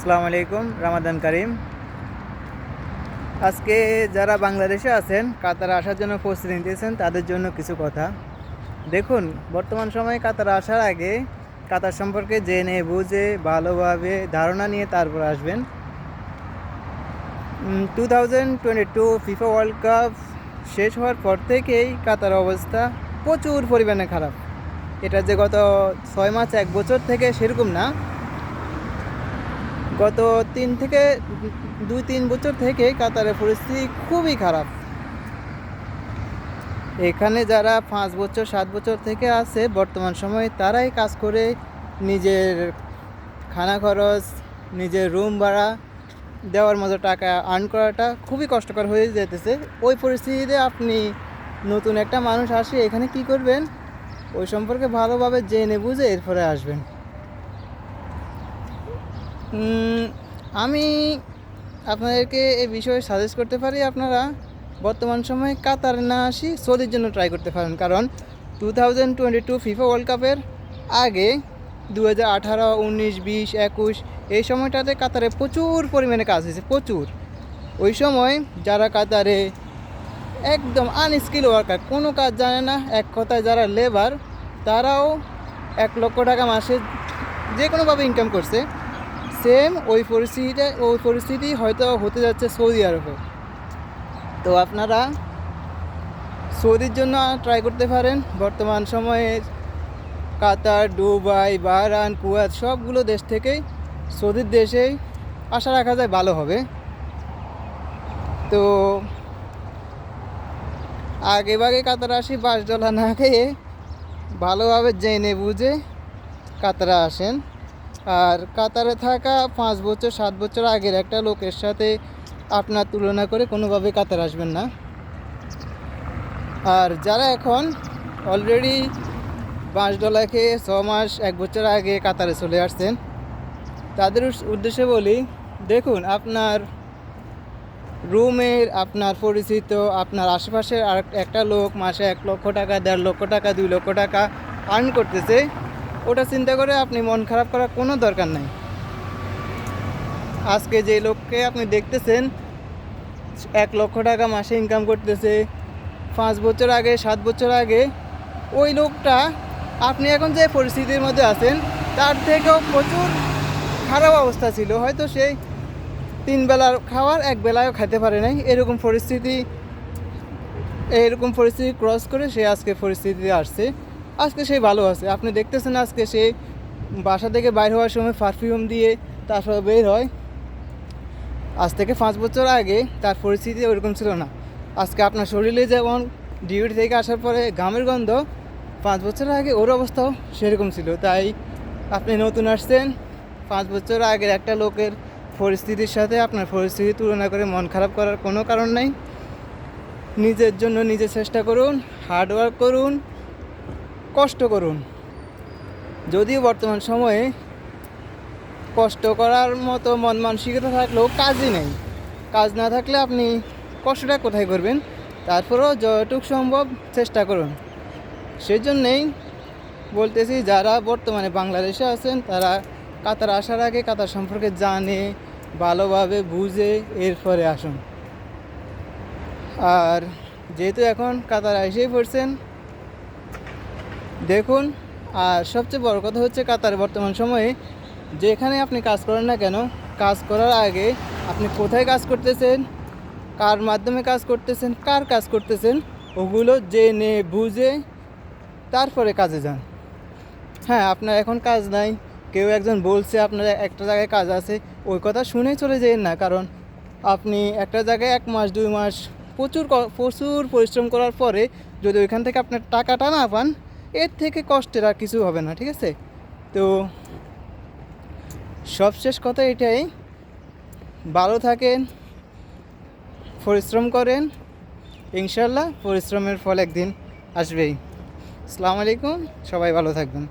আসসালামু আলাইকুম, রামাদান কারিম। আজকে যারা বাংলাদেশে আছেন কাতারে আসার জন্য প্রস্তুতি নিতেছেন তাদের জন্য কিছু কথা। দেখুন, বর্তমান সময়ে কাতারে আসার আগে কাতার সম্পর্কে জেনে বুঝে ভালোভাবে ধারণা নিয়ে তারপর আসবেন। 2022 ফিফা ওয়ার্ল্ড কাপ শেষ হওয়ার পর থেকেই কাতার অবস্থা প্রচুর পরিমাণে খারাপ। এটা যে গত 6 মাস 1 বছর থেকে সেরকম না, গত 2-3 বছর থেকে কাতারের পরিস্থিতি খুবই খারাপ। এখানে যারা 5 বছর 7 বছর থেকে আছে বর্তমান সময়ে তারাই কাজ করে নিজের খানা খরচ, নিজের রুম ভাড়া দেওয়ার মতো টাকা আর্ন করাটা খুবই কষ্টকর হয়ে যেতেছে। ওই পরিস্থিতিতে আপনি নতুন একটা মানুষ আসে এখানে কি করবেন ওই সম্পর্কে ভালোভাবে জেনে বুঝে এরপরে আসবেন। আমি আপনাদেরকে এই বিষয়ে সাজেস্ট করতে পারি, আপনারা বর্তমান সময়ে কাতারে না আসি সৌদির জন্য ট্রাই করতে পারেন। কারণ 2022 ফিফা ওয়ার্ল্ড কাপের আগে 2018, 19, 20, 21 এই সময়টাতে কাতারে প্রচুর পরিমাণে কাজ হয়েছে, প্রচুর। ওই সময় যারা কাতারে একদম আনস্কিল ওয়ার্কার, কোনো কাজ জানে না, এক কথায় যারা লেবার, তারাও 1 লক্ষ টাকা মাসে যে কোনোভাবে ইনকাম করছে। সেম ওই পরিস্থিতি হয়তো হতে যাচ্ছে সৌদি আরবে। তো আপনারা সৌদির জন্য ট্রাই করতে পারেন। বর্তমান সময়ে কাতার, দুবাই, বাহরাইন, কুয়েত সবগুলো দেশ থেকেই সৌদির দেশেই আশা রাখা যায় ভালো হবে। তো আগে কাতারে আসি $5 না খেয়ে ভালোভাবে জেনে বুঝে কাতারে আসেন। আর কাতারে থাকা 5 বছর 7 বছর আগের একটা লোকের সাথে আপনার তুলনা করে কোনোভাবে কাতারে আসবেন না। আর যারা এখন অলরেডি $5 খেয়ে 6 মাস 1 বছর আগে কাতারে চলে আসছেন তাদের উদ্দেশ্যে বলি, দেখুন, আপনার রুমের, আপনার পরিচিত, আপনার আশেপাশের আর একটা লোক মাসে 1 লক্ষ টাকা, 1.5 লক্ষ টাকা, 2 লক্ষ টাকা আর্ন করতেছে, ওটা চিন্তা করে আপনি মন খারাপ করার কোনো দরকার নাই। আজকে যে লোককে আপনি দেখতেছেন 1 লক্ষ টাকা মাসে ইনকাম করতেছে, 5 বছর আগে 7 বছর আগে ওই লোকটা আপনি এখন যে পরিস্থিতির মধ্যে আছেন তার থেকেও প্রচুর খারাপ অবস্থা ছিল। হয়তো সেই 3 বেলার খাবার 1 বেলায়ও খেতে পারে নাই। এরকম পরিস্থিতি ক্রস করে সে আজকে পরিস্থিতিতে আসছে। আজকে সে ভালো আছে, আপনি দেখতেছেন। আজকে সে বাসা থেকে বাইর হওয়ার সময় পারফিউম দিয়ে তারপর বের হয়। আজ থেকে 5 বছর আগে তার পরিস্থিতি ওইরকম ছিল না। আজকে আপনার শরীরে যেমন ডিউটি থেকে আসার পরে ঘামের গন্ধ, 5 বছর আগে ওর অবস্থাও সেরকম ছিল। তাই আপনি নতুন আসছেন, 5 বছর আগের একটা লোকের পরিস্থিতির সাথে আপনার পরিস্থিতি তুলনা করে মন খারাপ করার কোনো কারণ নাই। নিজের জন্য নিজে চেষ্টা করুন, হার্ডওয়ার্ক করুন, কষ্ট করুন। যদিও বর্তমান সময়ে কষ্ট করার মতো মন মানসিকতা থাকলেও কাজই নেই। কাজ না থাকলে আপনি কষ্টটা কোথায় করবেন? তারপরেও যতটুকু সম্ভব চেষ্টা করুন। সেজন্যেই বলতেছি, যারা বর্তমানে বাংলাদেশে আছেন তারা কাতার আসার আগে কাতার সম্পর্কে জানে, ভালোভাবে বুঝে এরপরে আসুন। আর যেহেতু এখন কাতার এসেই পড়ছেন, দেখুন। আর সবচেয়ে বড় কথা হচ্ছে কাতার বর্তমান সময়ে যেখানে আপনি কাজ করেন না কেন, কাজ করার আগে আপনি কোথায় কাজ করতেছেন, কার মাধ্যমে কাজ করতেছেন, কার কাজ করতেছেন, ওগুলো জেনে বুঝে তারপরে কাজে যান। হ্যাঁ, আপনার এখন কাজ নাই, কেউ একজন বলছে আপনার একটা জায়গায় কাজ আছে, ওই কথা শুনে চলে যেন না। কারণ আপনি একটা জায়গায় 1 মাস 2 মাস প্রচুর পরিশ্রম করার পরে যদি ওইখান থেকে আপনার টাকাটা না পান, এর থেকে কষ্টের আর কিছু হবে না, ঠিক আছে? তো সবশেষ কথা এটাই, ভালো থাকেন, পরিশ্রম করেন, ইনশাল্লাহ পরিশ্রমের ফল একদিন আসবেই। আসসালামু আলাইকুম, সবাই ভালো থাকবেন।